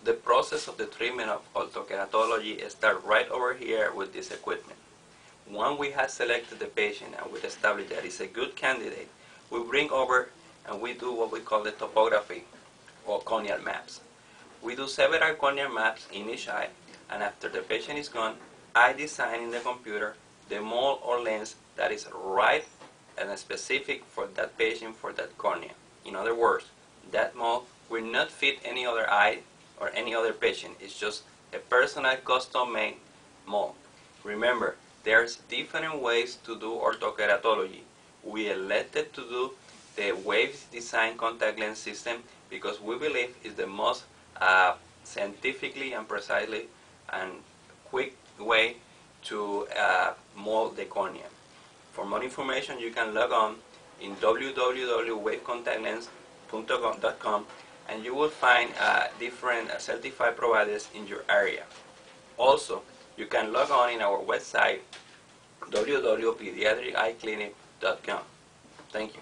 The process of the treatment of orthokeratology starts right over here with this equipment. Once we have selected the patient and we establish that it's a good candidate, we bring over and we do what we call the topography or corneal maps. We do several corneal maps in each eye, and after the patient is gone, I design in the computer the mold or lens that is right and specific for that patient, for that cornea. In other words, that mold will not fit any other eye or any other patient. It's just a personal custom-made mold. Remember, there's different ways to do orthokeratology. We elected to do the Waves Design contact lens system because we believe it's the most scientifically and precisely and quick way to mold the cornea. For more information, you can log on in www.wavecontactlens.com and you will find different certified providers in your area. Also, you can log on in our website www.pediatriceyeclinic.com. Thank you.